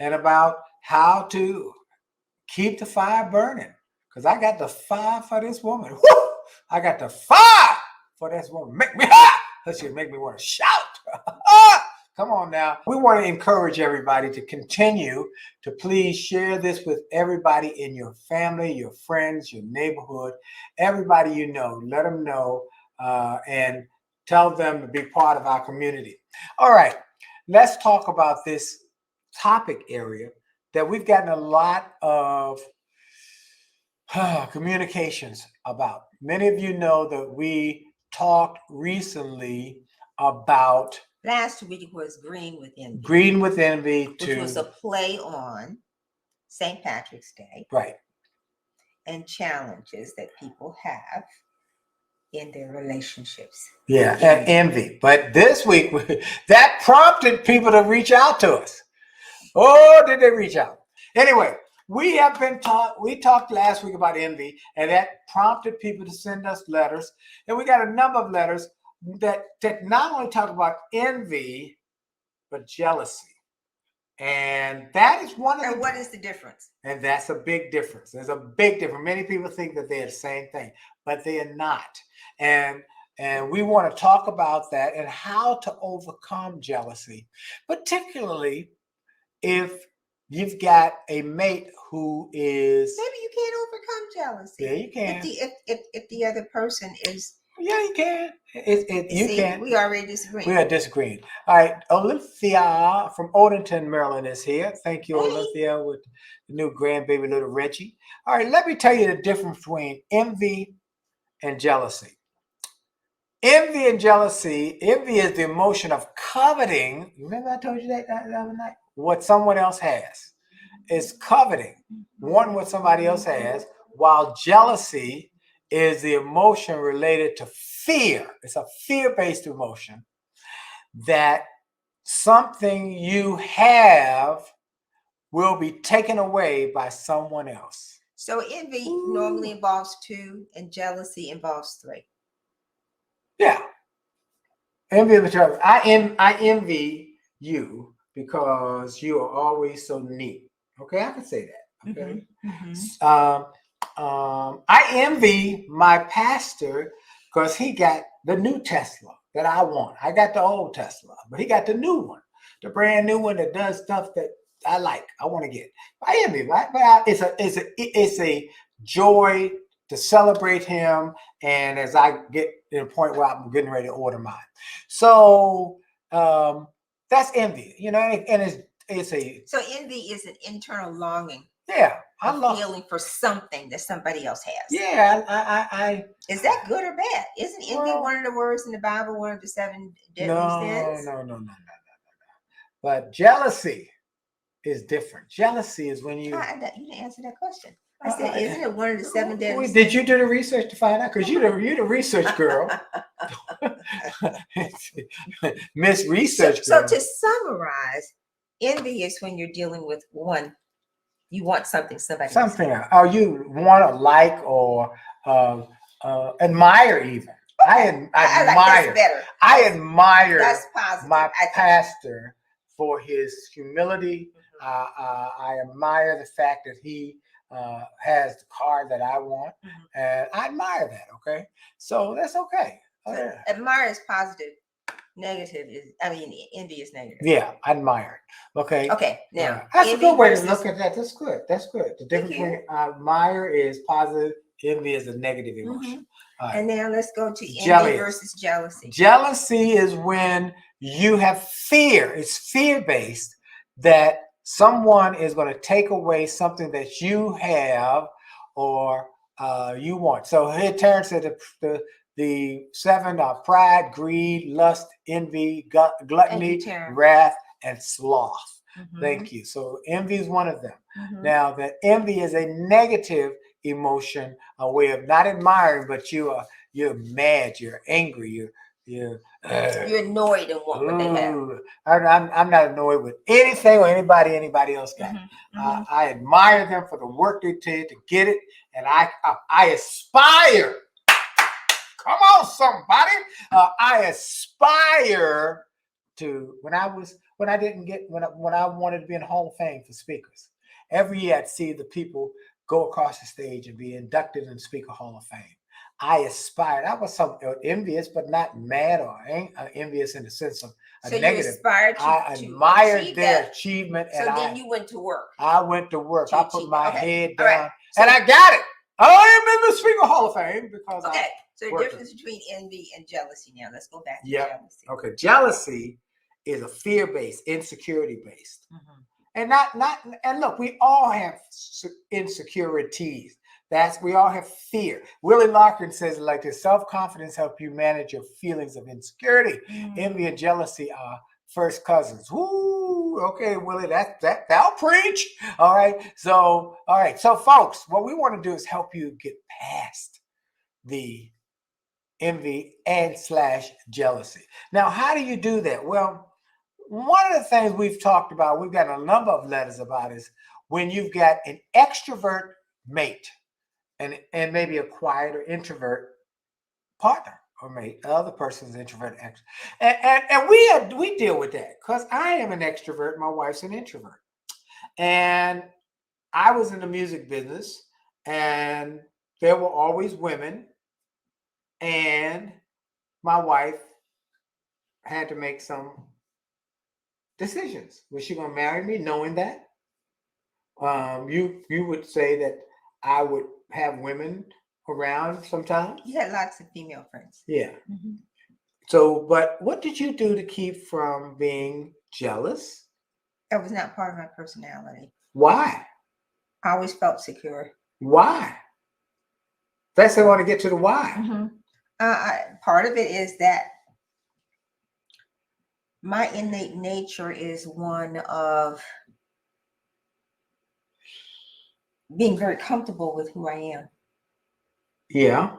and about how to keep the fire burning. Because I got the fire for this woman. Woo! I got the fire for this woman. Make me hot. That should make me want to shout. Come on now. We want to encourage everybody to continue to please share this with everybody in your family, your friends, your neighborhood, everybody you know. Let them know and tell them to be part of our community. All right, let's talk about this topic area that we've gotten a lot of communications about. Many of you know that we talked recently about last week was Green with Envy. Green with Envy, which was a play on St. Patrick's Day. Right. And challenges that people have in their relationships. Yeah, and envy. But this week, that prompted people to reach out to us. Oh, did they reach out? Anyway, we talked last week about envy, and that prompted people to send us letters. And we got a number of letters that not only talk about envy, but jealousy. And that is one of the... And what is the difference? And that's a big difference. There's a big difference. Many people think that they're the same thing, but they are not. And we want to talk about that and how to overcome jealousy, particularly if you've got a mate who is... Maybe you can't overcome jealousy. Yeah, you can. If the other person is... Yeah, you can. You can. We already disagreeing. We are disagreeing. All right. Olympia from Odenton, Maryland is here. Thank you, Olympia, with the new grandbaby, little Reggie. All right. Let me tell you the difference between envy and jealousy. Envy and jealousy. Envy is the emotion of coveting. Remember I told you that the other night? What someone else has. It's coveting, wanting what somebody else has, while jealousy is the emotion related to fear. It's a fear-based emotion that something you have will be taken away by someone else. So envy normally involves 2 and jealousy involves 3. Yeah. Envy of each other. I envy you because you are always so neat. Okay, I can say that. Okay. I envy my pastor because he got the new Tesla that I want. I got the old Tesla, but he got the new one, the brand new one that does stuff that I like. I want to get. I envy, right? But it's a joy to celebrate him. And as I get to the point where I'm getting ready to order mine, so that's envy, you know. And it's a so envy is an internal longing. Yeah, I love feeling for something that somebody else has. Yeah, I is that good or bad? Isn't envy one of the words in the Bible, one of the 7 deadly sins? No. But jealousy is different. Jealousy is when you didn't answer that question. I said, isn't it one of the 7 deadly sins? Did you do the research to find out? Because you're the research girl. Miss Research Girl. So to summarize, envy is when you're dealing with one. You want something somebody else. Or you want to like or admire even. I admire. Like better. I admire that's positive. My pastor for his humility. I admire the fact that he has the car that I want, and I admire that. Okay, so that's okay. Admire is positive. Negative is, envy is negative. Yeah, admire. Okay. Okay. Now that's a good way to look at that. That's good. The difference between admire is positive. Envy is a negative emotion. Right. And now let's go to envy versus jealousy. Jealousy is when you have fear. It's fear-based that someone is going to take away something that you have or you want. So here Terrence said the 7 are pride, greed, lust, envy, gluttony, wrath, and sloth. Thank you. So envy is one of them. Now, the envy is a negative emotion, a way of not admiring, but you're mad, you're angry, you're annoyed and want what they have. I'm not annoyed with anything or anybody else got. I admire them for the work they did to get it, and I aspire. Come on, somebody! I aspire to. When I was when I didn't get when I wanted to be in the Hall of Fame for speakers. Every year I'd see the people go across the stage and be inducted in the Speaker Hall of Fame. I aspired. I was so envious, but not mad or envious in the sense of a So you negative. aspired to I to admired achieve their that. achievement, So and then you went to work. I went to work. to I put achieve my that. Okay. head All right. down, So- and I got it. I am in the Speaker Hall of Fame because Okay, so the worked difference between envy and jealousy now. Let's go back to Yep. jealousy. Okay, jealousy is a fear-based, insecurity-based. Mhm. And not and look, we all have insecurities. We all have fear. Willie Lockridge says it like this: self-confidence helps you manage your feelings of insecurity. Envy and jealousy are first cousins. Woo, okay, Willie, that'll preach. All right. So folks, what we want to do is help you get past the envy and / jealousy. Now, how do you do that? Well, one of the things we've talked about, we've got a number of letters about, is when you've got an extrovert mate and maybe a quiet or introvert partner or mate. The other person's introvert, and we deal with that because I am an extrovert. My wife's an introvert, and I was in the music business, and there were always women, and my wife had to make some decisions. Was she going to marry me knowing that? You would say that I would have women around sometimes? You had lots of female friends. Yeah. Mm-hmm. So, but what did you do to keep from being jealous? That was not part of my personality. Why? I always felt secure. Why? That's I want to get to the why. Mm-hmm. Part of it is that my innate nature is one of being very comfortable with who I am. Yeah.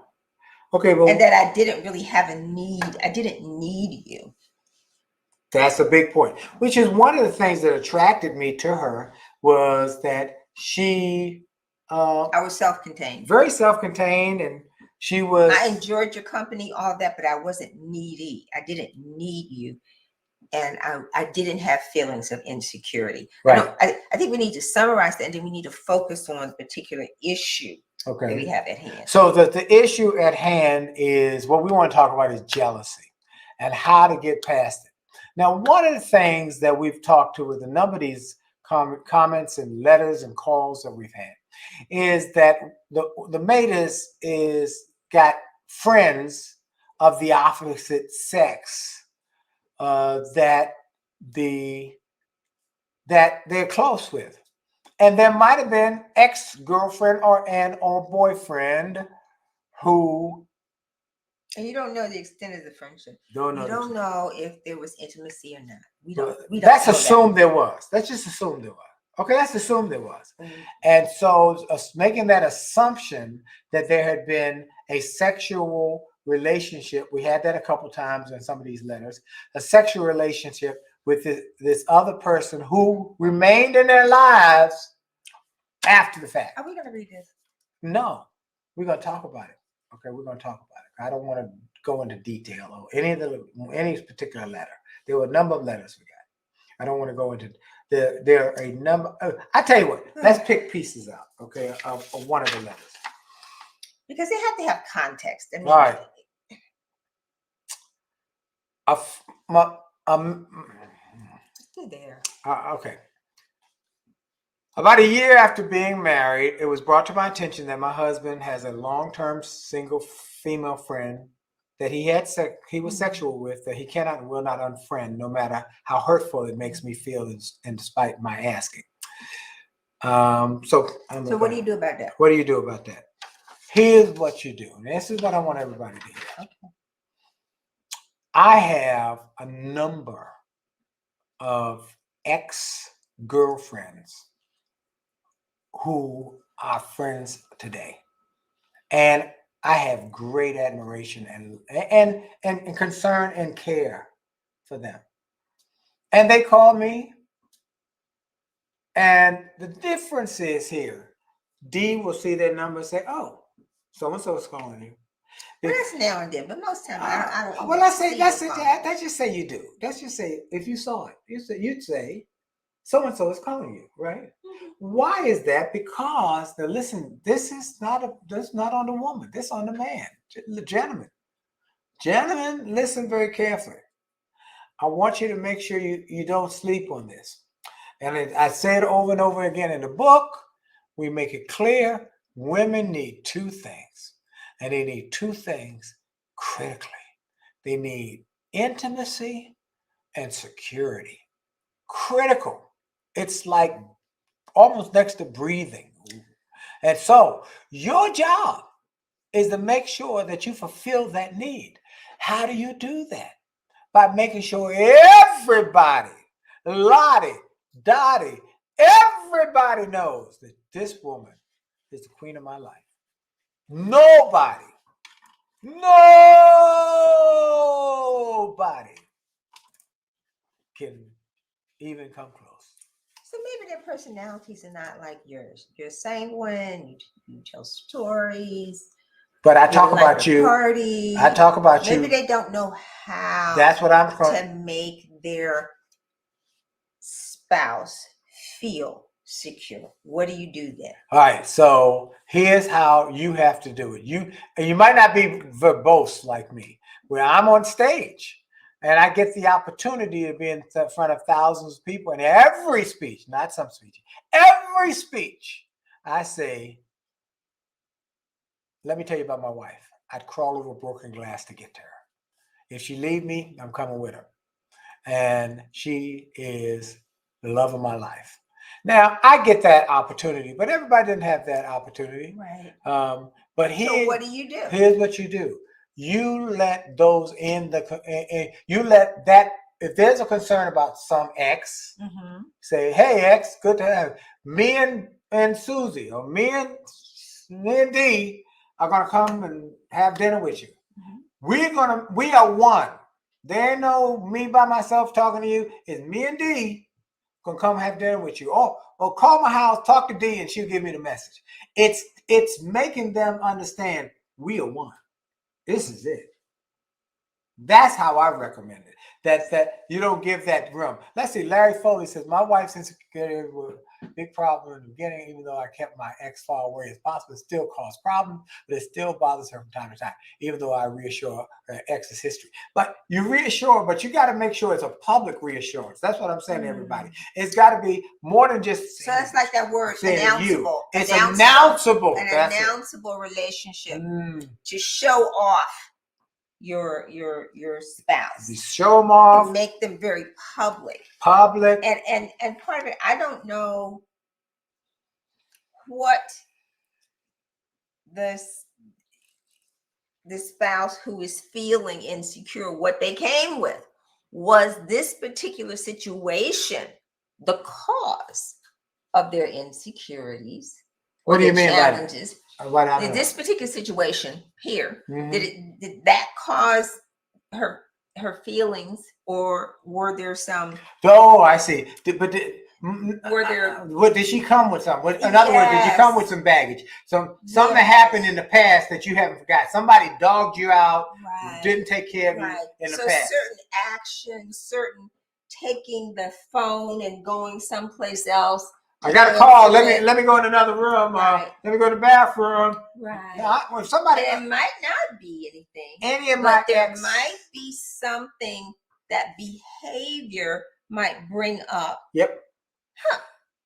Okay, well, and that I didn't really have a need. I didn't need you. That's a big point, which is one of the things that attracted me to her was that she I was self-contained. Very self-contained, and she was. I enjoyed your company, all that, but I wasn't needy. I didn't need you. And I didn't have feelings of insecurity. Right. I think we need to summarize that, and then we need to focus on a particular issue Okay. that we have at hand. So the issue at hand is what we want to talk about is jealousy and how to get past it. Now, one of the things that we've talked to with a number of these comments and letters and calls that we've had is that the mate is got friends of the opposite sex that they're close with. And there might have been ex-girlfriend or boyfriend who. And you don't know the extent of the friendship. Don't know. You don't know if there was intimacy or not. We don't. Let's assume there was. Let's just assume there was. Okay, let's assume there was. Mm-hmm. And so making that assumption that there had been a sexual relationship, we had that a couple times in some of these letters, a sexual relationship with this other person who remained in their lives after the fact. Are we going to read this? No, we're going to talk about it. Okay, we're going to talk about it. I don't want to go into detail on any particular letter. There were a number of letters we got. I don't want to go into there are a number. I tell you what, let's pick pieces out, okay, of one of the letters. Because they have to have context. I mean, all right. There. Okay. About a year after being married, it was brought to my attention that my husband has a long-term single female friend that he was sexual with that he cannot and will not unfriend, no matter how hurtful it makes me feel, and despite my asking. So what do you do about that? What do you do about that? Here's what you do. And this is what I want everybody to hear. Okay. I have a number of ex-girlfriends who are friends today, and I have great admiration and concern and care for them. And they call me, and the difference is here. Dee will see their number and say, "Oh, so-and-so is calling you." Well, that's now and then, but most time I don't. Well, even let's say see let's the say phone. let's just say you do. Let's just say if you saw it, you'd say so and so is calling you, right? Mhm. Why is that? Because now listen, this not on the woman, this on the man, the gentleman. Gentlemen, listen very carefully. I want you to make sure you don't sleep on this. And I say it over and over again in the book. We make it clear women need two things, and they need two things critically. They need intimacy and security. Critical. It's like almost next to breathing. And so your job is to make sure that you fulfill that need. How do you do that? By making sure everybody, Lottie, Dottie, everybody knows that this woman is the queen of my life. Nobody can even come close. So maybe their personalities are not like yours. You're sanguine. You tell stories. But I You talk like about to you. party. I talk about Maybe you. they don't know how That's what I'm to from. make their spouse feel secure. What do you do then? All right, so here's how you have to do it. You might not be verbose like me, where I'm on stage and I get the opportunity to be in front of thousands of people, and every speech, not some speech, every speech, I say, let me tell you about my wife. I'd crawl over broken glass to get to her. If she leave me, I'm coming with her. And she is the love of my life. Now, I get that opportunity, but everybody didn't have that opportunity. Right. But So what do you do? here's what you do. You let those you let that, if there's a concern about some ex, Mm-hmm. say, hey, ex, good to have you. Me and Susie, or me and Dee are going to come and have dinner with you. Mm-hmm. We are one. There ain't no me by myself talking to you. It's me and Dee gonna come have dinner with you. Or call my house, talk to Dee, and she'll give me the message. It's making them understand we are one. This is it. That's how I recommend it. That you don't give that room. Let's see. Larry Foley says my wife's insecurity was a big problem in the beginning. Even though I kept my ex far away as possible, it still caused problems. But it still bothers her from time to time. Even though I reassure her ex's history. But you reassure, but you got to make sure it's a public reassurance. That's what I'm saying to everybody. It's got to be more than just. So it's like that word announceable. announceable. It's announceable. An That's announceable relationship to show off your spouse. You show them off. To make them very public. Public. And part of it, I don't know what the spouse who is feeling insecure, what they came with. Was this particular situation the cause of their insecurities? What do you mean challenges? By that? Did this particular situation here, did that cause her feelings, or were there some? Oh, I see. Were there? What did she come with? Something? In other words, did you come with some baggage? Something happened in the past that you haven't forgot. Somebody dogged you out, didn't take care of you in the past. Certain actions, certain taking the phone and going someplace else. I got a call. Let me go in another room. Let me go to the bathroom. Right. When somebody, and it might not be anything. But there might be something that behavior might bring up. Yep. Huh.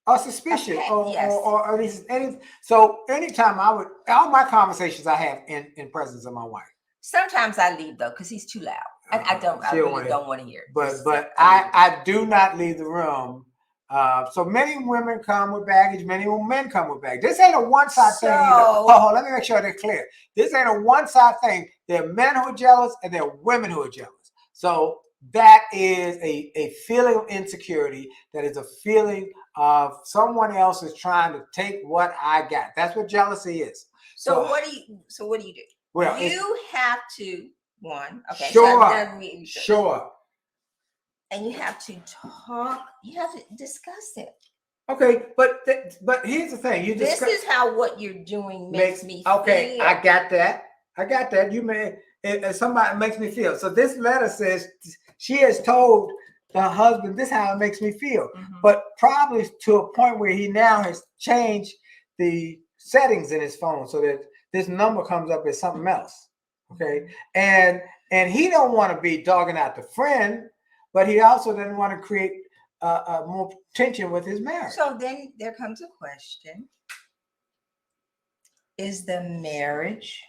Or suspicion, Yes. or at least any. So anytime all my conversations I have in presence of my wife. Sometimes I leave though because he's too loud. I really don't want to hear it. But I do not leave the room. So many women come with baggage, many men come with baggage. This ain't a one-side thing either. Let me make sure they're clear. This ain't a one-side thing. There are men who are jealous and there are women who are jealous. So that is a feeling of insecurity. That is a feeling of someone else is trying to take what I got. That's what jealousy is. So what do you do? Well, you have to okay. Sure. And you have to talk. You have to discuss it. Okay, but here's the thing. This is how what you're doing makes me feel. Okay, I got that. I got that. You may, somebody makes me feel. So this letter says she has told the husband, this is how it makes me feel. But probably to a point where he now has changed the settings in his phone so that this number comes up as something else. Okay. And he don't want to be dogging out the friend, but he also doesn't want to create more tension with his marriage. So then there comes a question. Is the marriage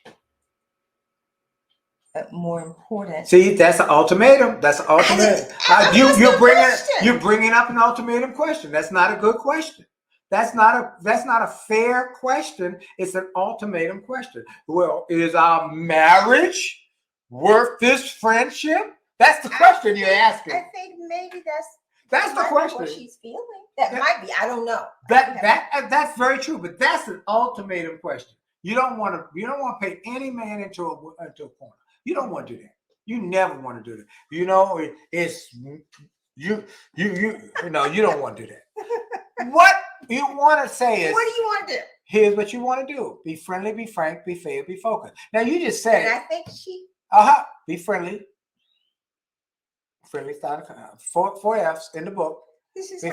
more important? See, that's an ultimatum. That's an ultimatum. You're bringing up an ultimatum question. That's not a good question. That's not a fair question. It's an ultimatum question. Well, is our marriage worth this friendship? That's the question you're asking. I think maybe that's the question. What she's feeling. That might be. I don't know. That's very true. But that's an ultimatum question. You don't want to pay any man into a corner. You don't want to do that. You never want to do that. You know, it's you don't want to do that. What you want to say is, what do you want to do? Here's what you want to do: be friendly, be frank, be fair, be focused. Now you just said, and I think be friendly. Friendly start 4 F's in the book. This is This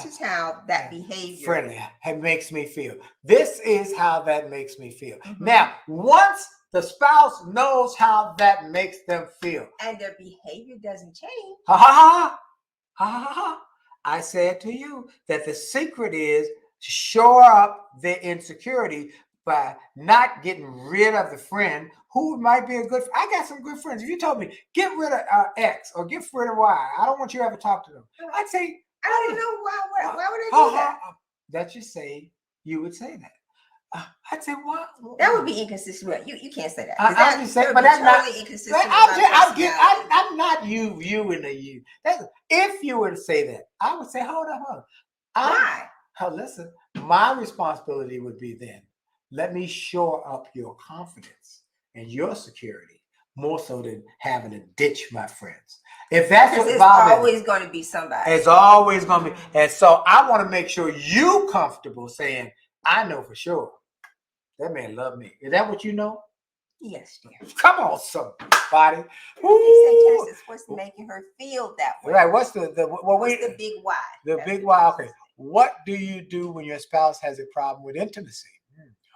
is how that behavior friendly makes me feel. This is how that makes me feel. Now, once the spouse knows how that makes them feel, and their behavior doesn't change, I said to you that the secret is to shore up their insecurity by not getting rid of the friend who might be a good. I got some good friends. If you told me get rid of X or get rid of Y, I don't want you to ever talk to them. I'd say, I don't know why would I do that? That you would say that. I'd say, why? That would be inconsistent. Well, you can't say that. I'm just saying, but that's totally not inconsistent. I'm not you and the you. If you were to say that, I would say, hold up. Why? Listen, my responsibility would be then, let me shore up your confidence and your security more so than having to ditch my friends. If that's what's bothering, always going to be somebody. It's always going to be. And so I want to make sure you comfortable saying, I know for sure that man love me. Is that what you know? Yes, dear. Come on, somebody. What's making her feel that way? Right. What's the big why? The big why. Okay. What do you do when your spouse has a problem with intimacy?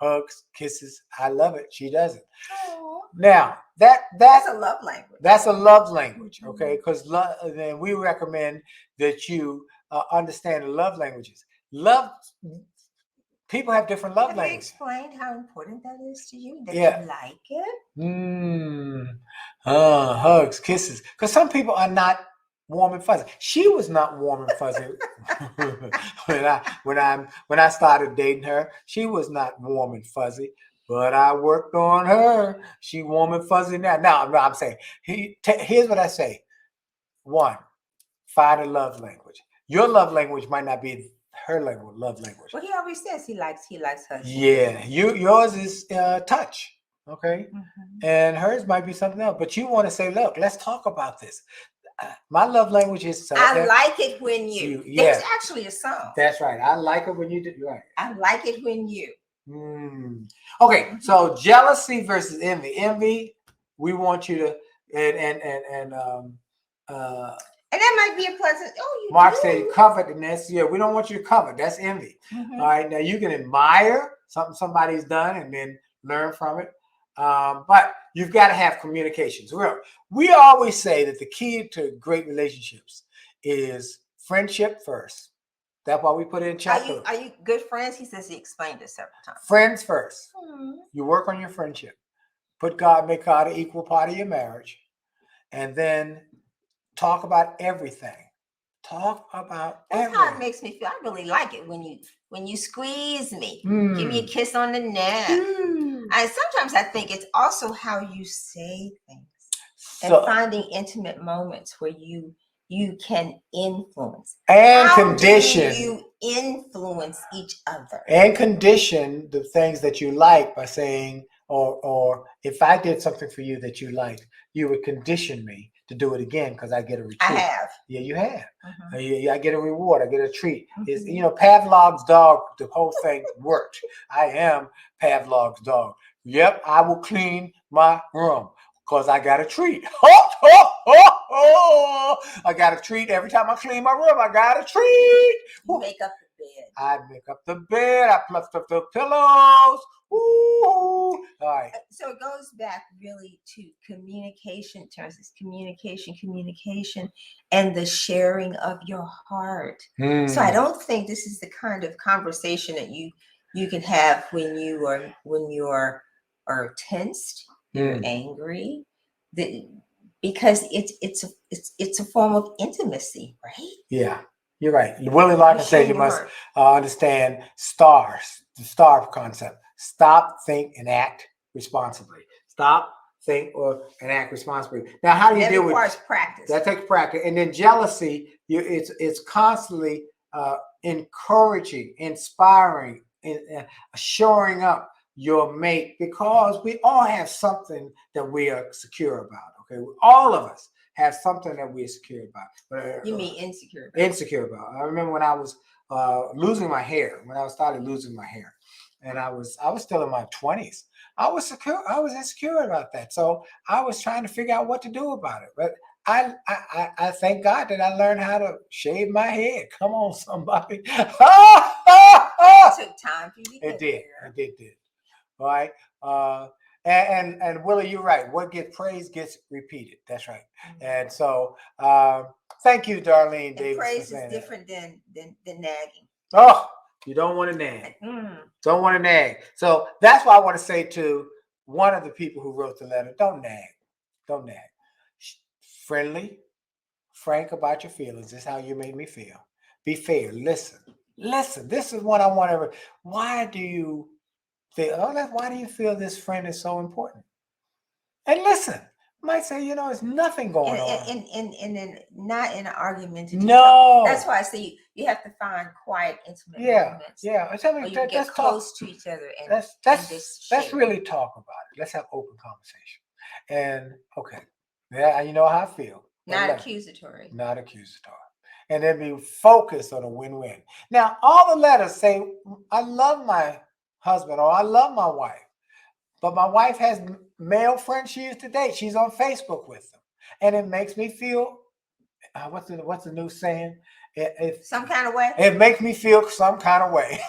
Hugs, kisses. I love it. She doesn't. Aww. Now that's a love language. That's a love language, okay? Because then we recommend that you understand the love languages. People have different love languages. Have you explained how important that is to you? That you like it? Hugs, kisses. Because some people are not warm and fuzzy. She was not warm and fuzzy when I started dating her. She was not warm and fuzzy, but I worked on her. She warm and fuzzy now. No, I'm saying here's what I say. 1, find a love language. Your love language might not be her love language. Well, he always says he likes her. Yeah, yours is touch. Okay, and hers might be something else. But you want to say, look, let's talk about this. My love language is. I like it when you. There's actually a song. That's right. I like it when you do. Right. I like it when you. Okay, so jealousy versus envy. Envy, we want you to and that might be a pleasant. Mark said covetousness. Yeah, we don't want you to covet. That's envy. All right, now you can admire something somebody's done and then learn from it. But you've got to have communications. We always say that the key to great relationships is friendship first. That's why we put it in chapter. Are you good friends? He says he explained it several times. Friends first. You work on your friendship. Make God an equal part of your marriage. And then talk about everything. That's how it makes me feel. I really like it when you squeeze me. Give me a kiss on the neck. And sometimes I think it's also how you say things and finding intimate moments where you can influence and condition. You influence each other and condition the things that you like by saying, or if I did something for you that you liked, you would condition me to do it again because I get a retreat. I have. Yeah, you have. I get a reward. I get a treat. It's, Pavlov's dog. The whole thing worked. I am Pavlov's dog. Yep, I will clean my room because I got a treat. I got a treat every time I clean my room. I got a treat. You make up the bed. I make up the bed. I fluff up the pillows. Ooh. All right. So it goes back really to communication terms. It's communication, and the sharing of your heart. So I don't think this is the kind of conversation that you can have when you are tensed, you're angry, because it's a form of intimacy, right? Yeah, you're right. Willie Larkin says you must understand the STAR concept. Stop, think, and act responsibly. Stop, think, and act responsibly. Now, how do you deal with practice? That takes practice. And then jealousy, it's constantly encouraging, inspiring, and shoring up your mate, because we all have something that we are secure about. Okay, all of us have something that we're secure about. You mean insecure? Insecure about. I remember when I was losing my hair. When I started losing my hair, and I was still in my 20s. I was insecure about that. So I was trying to figure out what to do about it. But I thank God that I learned how to shave my head. Come on, somebody. It took time for you to get there. It did. All right. And Willie, you're right. What gets praised gets repeated. That's right. And so thank you, Darlene Davis. Praise is different than nagging. Oh, you don't want to nag. Don't want to nag. So that's why I want to say to one of the people who wrote the letter, don't nag. Don't nag. Friendly, frank about your feelings. This is how you made me feel. Be fair. Listen. This is what I want to. Why do you feel this friend is so important? And listen. Might say, it's nothing going on. And not in an argument. No. That's why I say you have to find quiet, intimate moments. Yeah. You get close to each other and let's really talk about it. Let's have open conversation. And okay. Yeah, you know how I feel. Not accusatory. And then be focused on a win-win. Now, all the letters say, I love my husband or I love my wife. But my wife has male friends she used to date. She's on Facebook with them. And it makes me feel, what's the new saying? Some kind of way? It makes me feel some kind of way.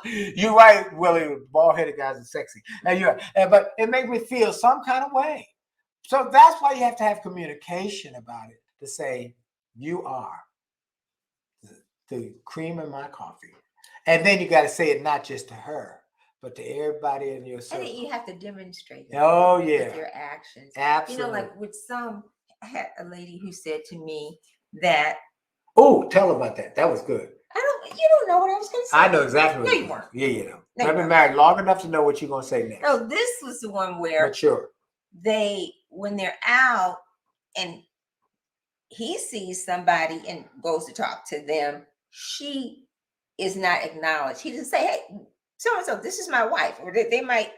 You're right, Willie. Bald-headed guys are sexy. And you're right. But it makes me feel some kind of way. So that's why you have to have communication about it, to say, you are the cream in my coffee. And then you got to say it not just to her, but to everybody in your circle. And you have to demonstrate it. With your actions. Absolutely. Like with I had a lady who said to me that. Oh, tell about that. That was good. You don't know what I was going to say. I know exactly what you weren't. Yeah, you know. I've been married long enough to know what you're going to say next. No, this was the one where mature. When they're out and he sees somebody and goes to talk to them, she is not acknowledged. He doesn't say, hey, so-and-so, this is my wife. Or they might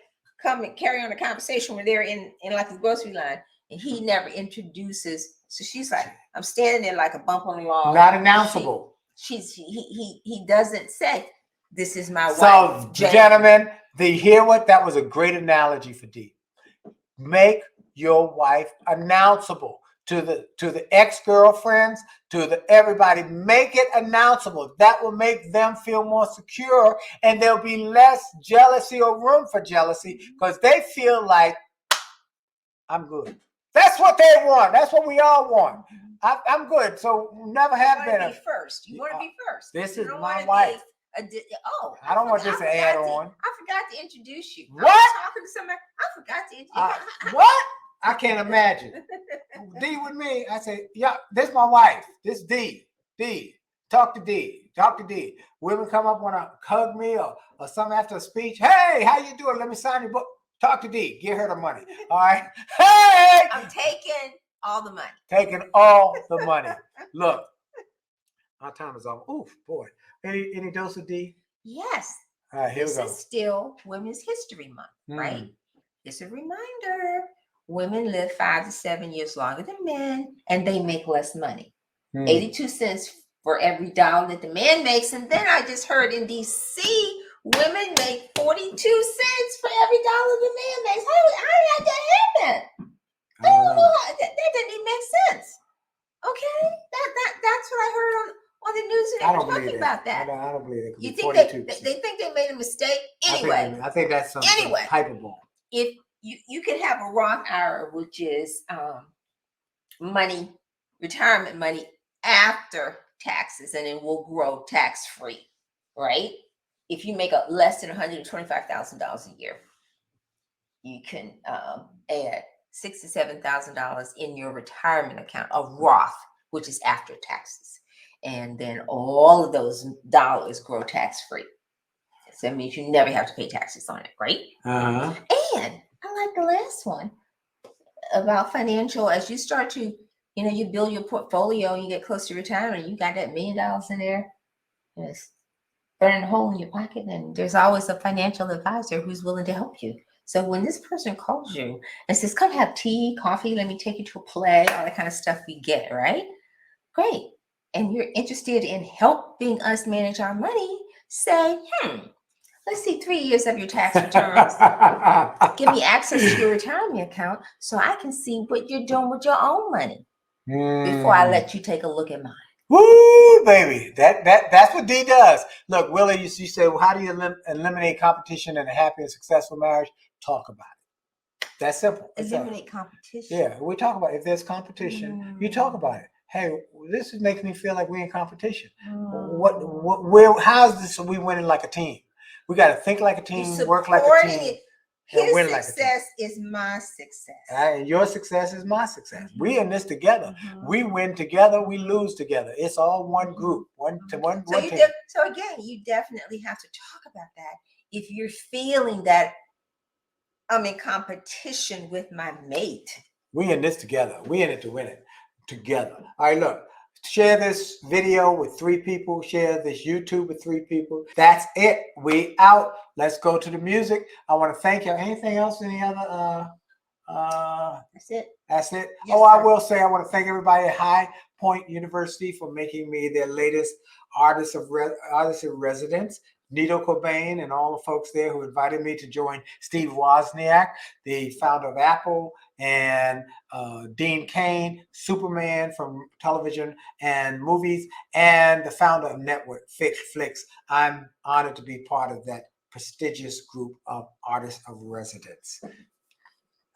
come and carry on a conversation where they're in like a grocery line, and he never introduces. So she's like, I'm standing there like a bump on the wall. Not announceable. He doesn't say, this is my wife. So, gentlemen, that was a great analogy for Dee. Make your wife announceable to the ex-girlfriends, to everybody. Make it announceable. That will make them feel more secure, and there'll be less jealousy or room for jealousy, because they feel like, I'm good. That's what they want. That's what we all want. I'm good. So never have been. First. You want to be first. This is my wife. I don't want this to add on. I forgot to introduce you. What? I was talking to somebody. I forgot to introduce you. What? I can't imagine. D with me. I say, yeah, this is my wife. This is D. D. Talk to D. Women come up, want to hug me or something after a speech. Hey, how you doing? Let me sign your book. Talk to D. Give her the money. All right. Hey! I'm taking all the money. Taking all the money. Look, our time is off. Oof, boy. Any dose of D? Yes. All right, here we go. This is still Women's History Month, right? It's a reminder. Women live 5 to 7 years longer than men, and they make less money. 82 cents for every dollar that the man makes. And then I just heard in D.C., women make 42 cents for every dollar the man makes. How did that happen? I don't know how that doesn't even make sense. Okay, that's what I heard on the news, and they were talking about that. I don't believe it. You think they think they made a mistake? Anyway, I think that's some hyperbole. If you can have a Roth IRA, which is money, retirement money after taxes, and it will grow tax free, right? If you make a less than $125,000 a year, you can add $6,000 to $7,000 in your retirement account, a Roth, which is after taxes, and then all of those dollars grow tax free. So that means you never have to pay taxes on it, right? And I like the last one about financial. As you start to, you build your portfolio, you get close to retirement, you got that $1 million in there, it's burning a hole in your pocket, and there's always a financial advisor who's willing to help you. So when this person calls you and says, come have tea, coffee, let me take you to a play, all that kind of stuff we get, right? Great. And you're interested in helping us manage our money, say, let's see 3 years of your tax returns. Give me access to your retirement account so I can see what you're doing with your own money before I let you take a look at mine. Woo, baby. That's what Dee does. Look, Willie, you said, well, how do you eliminate competition in a happy and successful marriage? Talk about it. That's simple. Eliminate competition. Yeah, we talk about it. If there's competition, you talk about it. Hey, this makes me feel like we're in competition. How's this? We winning like a team. We got to think like a team, work like a team. His success is my success. And your success is my success. We in this together. We win together. We lose together. It's all one group, one team. So again, you definitely have to talk about that. If you're feeling that I'm in competition with my mate. We in this together. We in it to win it together. All right, look. Share this video with 3 people. Share this YouTube with 3 people. That's it. We out. Let's go to the music. I want to thank you. Anything else? Any other? That's it. That's it. Yes, I will say I want to thank everybody at High Point University for making me their latest artist in residence. Nito Cobain and all the folks there who invited me to join Steve Wozniak, the founder of Apple, and Dean Cain, Superman from television and movies, and the founder of Network Flicks. I'm honored to be part of that prestigious group of artists of residence,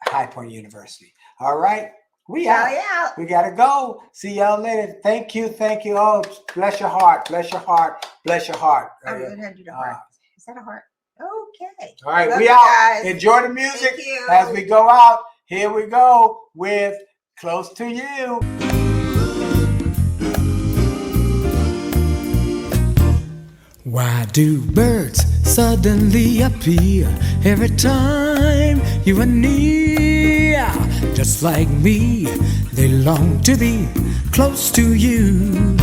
High Point University. All right. We out. We got to go. See y'all later. Thank you. Oh, bless your heart. Bless your heart. Bless your heart. I'm going to do the heart. Is that a heart? Okay. All right. We out. Guys. Enjoy the music as we go out. Here we go with Close to You. Why do birds suddenly appear every time you are near? Just like me, they long to be close to you.